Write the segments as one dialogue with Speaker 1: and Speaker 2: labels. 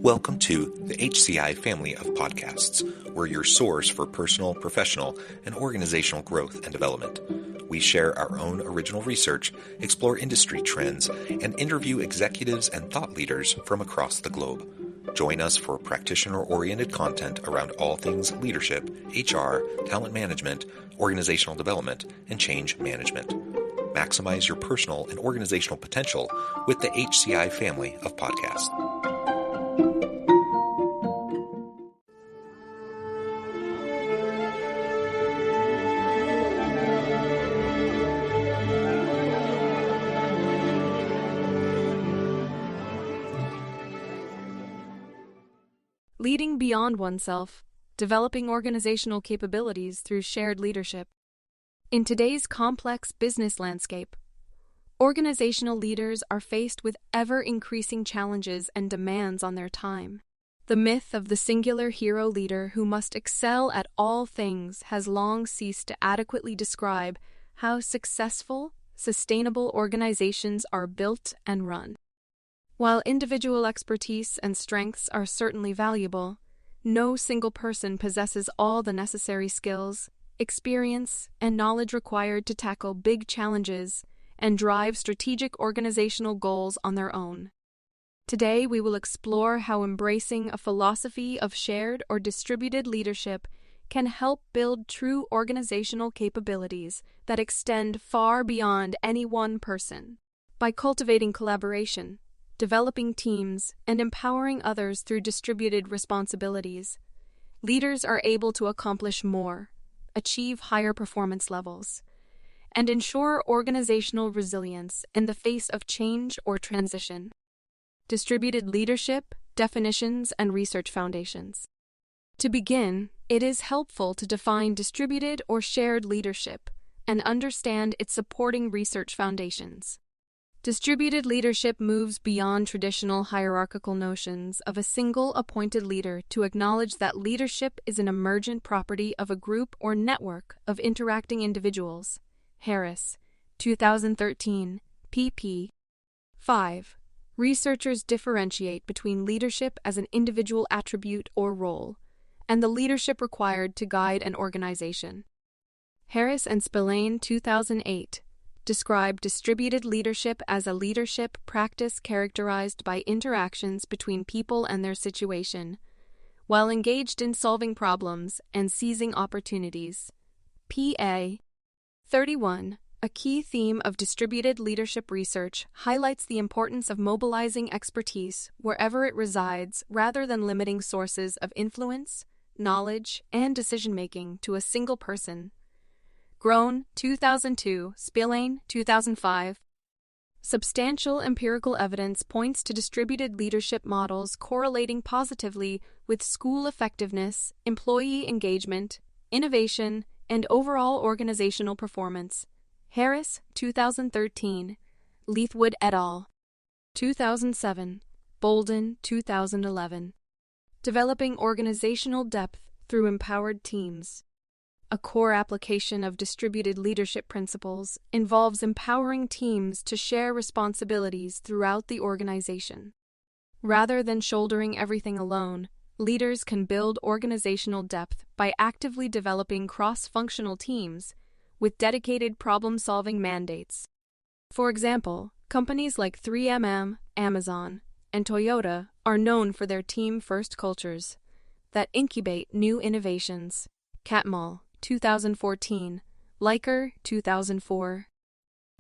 Speaker 1: Welcome to the HCI family of podcasts. We're your source for personal, professional, and organizational growth and development. We share our own original research, explore industry trends, and interview executives and thought leaders from across the globe. Join us for practitioner-oriented content around all things leadership, HR, talent management, organizational development, and change management. Maximize your personal and organizational potential with the HCI family of podcasts.
Speaker 2: Leading Beyond Oneself, Developing Organizational Capabilities Through Shared Leadership. In today's complex business landscape, organizational leaders are faced with ever-increasing challenges and demands on their time. The myth of the singular hero leader who must excel at all things has long ceased to adequately describe how successful, sustainable organizations are built and run. While individual expertise and strengths are certainly valuable, no single person possesses all the necessary skills, experience, and knowledge required to tackle big challenges and drive strategic organizational goals on their own. Today, we will explore how embracing a philosophy of shared or distributed leadership can help build true organizational capabilities that extend far beyond any one person. By cultivating collaboration, developing teams, and empowering others through distributed responsibilities, leaders are able to accomplish more, achieve higher performance levels, and ensure organizational resilience in the face of change or transition. Distributed leadership, definitions, and research foundations. To begin, it is helpful to define distributed or shared leadership and understand its supporting research foundations. Distributed leadership moves beyond traditional hierarchical notions of a single appointed leader to acknowledge that leadership is an emergent property of a group or network of interacting individuals. Harris, 2013, pp. 5. Researchers differentiate between leadership as an individual attribute or role and the leadership required to guide an organization. Harris and Spillane, 2008. Describe distributed leadership as a leadership practice characterized by interactions between people and their situation, while engaged in solving problems and seizing opportunities. PA 31. A key theme of distributed leadership research highlights the importance of mobilizing expertise wherever it resides rather than limiting sources of influence, knowledge, and decision-making to a single person. Grown, 2002, Spillane, 2005. Substantial empirical evidence points to distributed leadership models correlating positively with school effectiveness, employee engagement, innovation, and overall organizational performance. Harris, 2013. Leithwood et al. 2007. Bolden, 2011. Developing organizational depth through empowered teams. A core application of distributed leadership principles involves empowering teams to share responsibilities throughout the organization. Rather than shouldering everything alone, leaders can build organizational depth by actively developing cross-functional teams with dedicated problem-solving mandates. For example, companies like 3M, Amazon, and Toyota are known for their team-first cultures that incubate new innovations. Catmull, 2014, Leiker, 2004.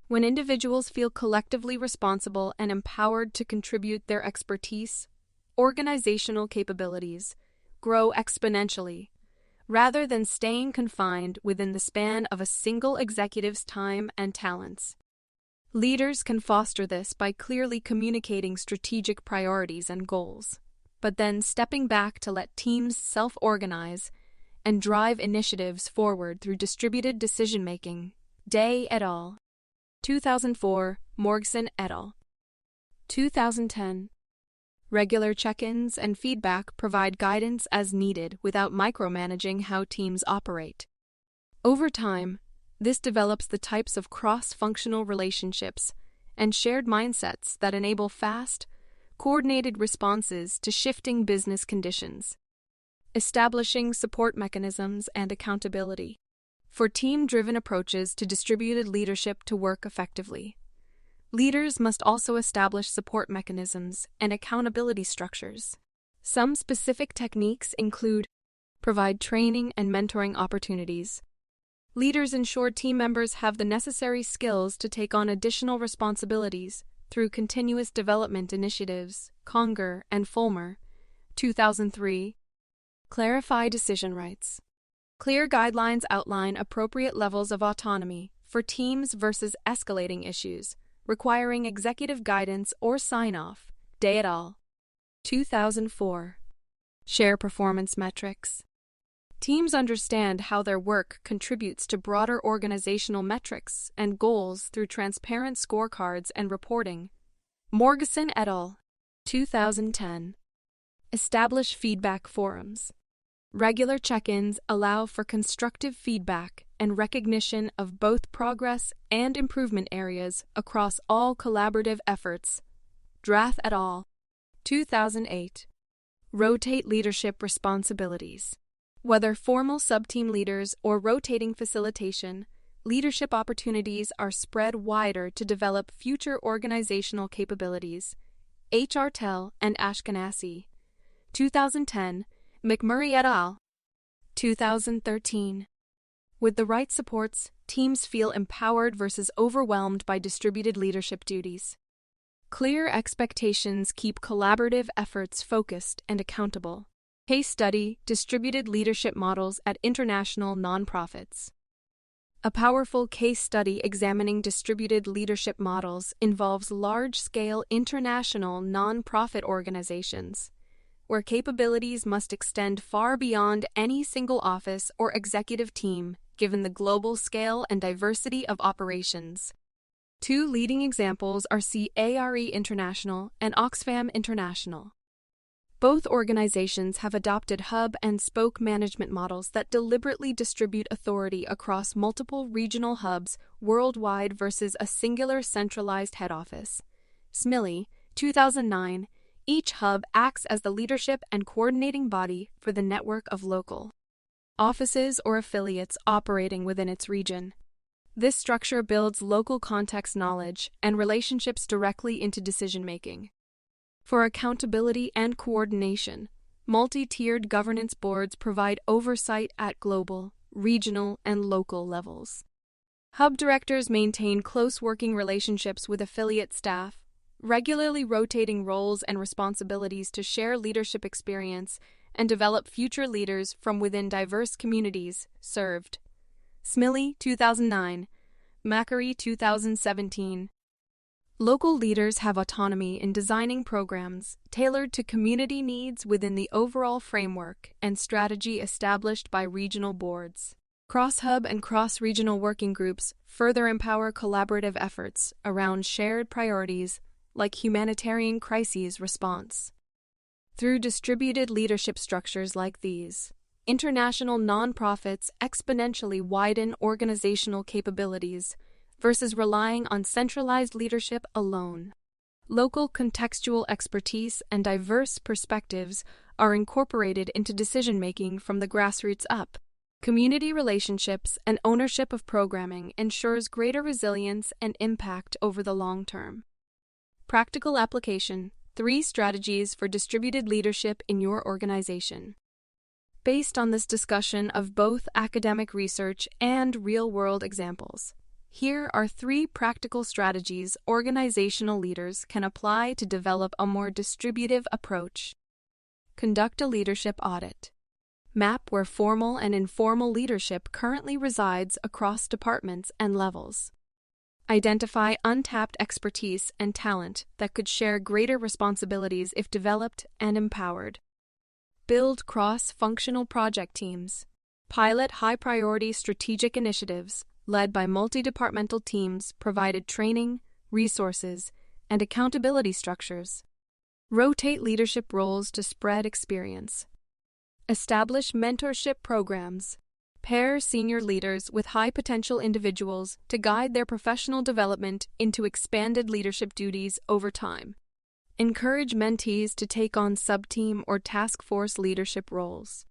Speaker 2: When individuals feel collectively responsible and empowered to contribute their expertise, organizational capabilities grow exponentially, rather than staying confined within the span of a single executive's time and talents. Leaders can foster this by clearly communicating strategic priorities and goals, but then stepping back to let teams self-organize and drive initiatives forward through distributed decision-making. Day et al. 2004, Morgson et al. 2010. Regular check-ins and feedback provide guidance as needed without micromanaging how teams operate. Over time, this develops the types of cross-functional relationships and shared mindsets that enable fast, coordinated responses to shifting business conditions. Establishing support mechanisms and accountability for team-driven approaches to distributed leadership to work effectively. Leaders must also establish support mechanisms and accountability structures. Some specific techniques include provide training and mentoring opportunities. Leaders ensure team members have the necessary skills to take on additional responsibilities through continuous development initiatives, Conger and Fulmer, 2003. Clarify decision rights. Clear guidelines outline appropriate levels of autonomy for teams versus escalating issues, requiring executive guidance or sign-off. Day et al. 2004. Share performance metrics. Teams understand how their work contributes to broader organizational metrics and goals through transparent scorecards and reporting. Morgeson et al. 2010. Establish feedback forums. Regular check-ins allow for constructive feedback and recognition of both progress and improvement areas across all collaborative efforts. Drath et al. 2008. Rotate leadership responsibilities. Whether formal sub-team leaders or rotating facilitation, leadership opportunities are spread wider to develop future organizational capabilities. H. Artel and Ashkenazi. 2010. McMurray et al. 2013. With the right supports, teams feel empowered versus overwhelmed by distributed leadership duties. Clear expectations keep collaborative efforts focused and accountable. Case study: Distributed Leadership Models at International Nonprofits. A powerful case study examining distributed leadership models involves large-scale international nonprofit organizations, where capabilities must extend far beyond any single office or executive team, given the global scale and diversity of operations. Two leading examples are CARE International and Oxfam International. Both organizations have adopted hub and spoke management models that deliberately distribute authority across multiple regional hubs worldwide versus a singular centralized head office. Smiley, 2009. Each hub acts as the leadership and coordinating body for the network of local offices or affiliates operating within its region. This structure builds local context knowledge and relationships directly into decision-making. For accountability and coordination, multi-tiered governance boards provide oversight at global, regional, and local levels. Hub directors maintain close working relationships with affiliate staff, regularly rotating roles and responsibilities to share leadership experience and develop future leaders from within diverse communities served. Smiley, 2009. Macquarie, 2017. Local leaders have autonomy in designing programs tailored to community needs within the overall framework and strategy established by regional boards. Cross-hub and cross-regional working groups further empower collaborative efforts around shared priorities like humanitarian crises response. Through distributed leadership structures like these, international nonprofits exponentially widen organizational capabilities versus relying on centralized leadership alone. Local contextual expertise and diverse perspectives are incorporated into decision-making from the grassroots up. Community relationships and ownership of programming ensures greater resilience and impact over the long term. Practical application: 3 strategies for distributed leadership in your organization. Based on this discussion of both academic research and real-world examples, here are 3 practical strategies organizational leaders can apply to develop a more distributive approach. Conduct a leadership audit. Map where formal and informal leadership currently resides across departments and levels. Identify untapped expertise and talent that could share greater responsibilities if developed and empowered. Build cross-functional project teams. Pilot high-priority strategic initiatives led by multi-departmental teams provided training, resources, and accountability structures. Rotate leadership roles to spread experience. Establish mentorship programs. Pair senior leaders with high-potential individuals to guide their professional development into expanded leadership duties over time. Encourage mentees to take on sub-team or task force leadership roles.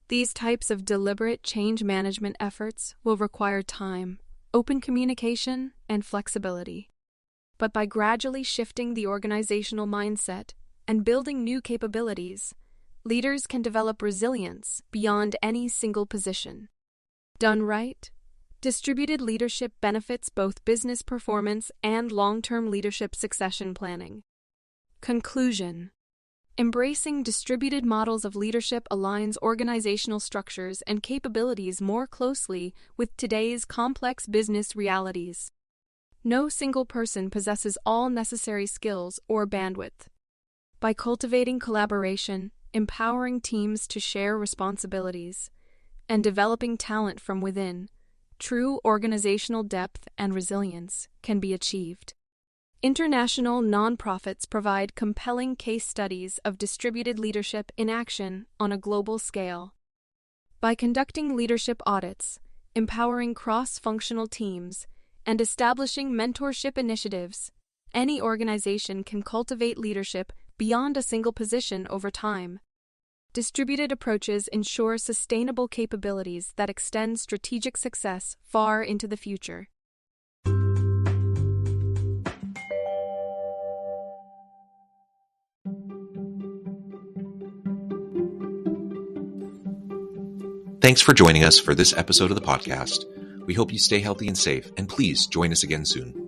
Speaker 2: These types of deliberate change management efforts will require time, open communication, and flexibility. But by gradually shifting the organizational mindset and building new capabilities, leaders can develop resilience beyond any single position. Done right, distributed leadership benefits both business performance and long-term leadership succession planning. Conclusion: embracing distributed models of leadership aligns organizational structures and capabilities more closely with today's complex business realities. No single person possesses all necessary skills or bandwidth. By cultivating collaboration, empowering teams to share responsibilities, and developing talent from within, true organizational depth and resilience can be achieved. International nonprofits provide compelling case studies of distributed leadership in action on a global scale. By conducting leadership audits, empowering cross-functional teams, and establishing mentorship initiatives, any organization can cultivate leadership beyond a single position over time. Distributed approaches ensure sustainable capabilities that extend strategic success far into the future.
Speaker 1: Thanks for joining us for this episode of the podcast. We hope you stay healthy and safe, and please join us again soon.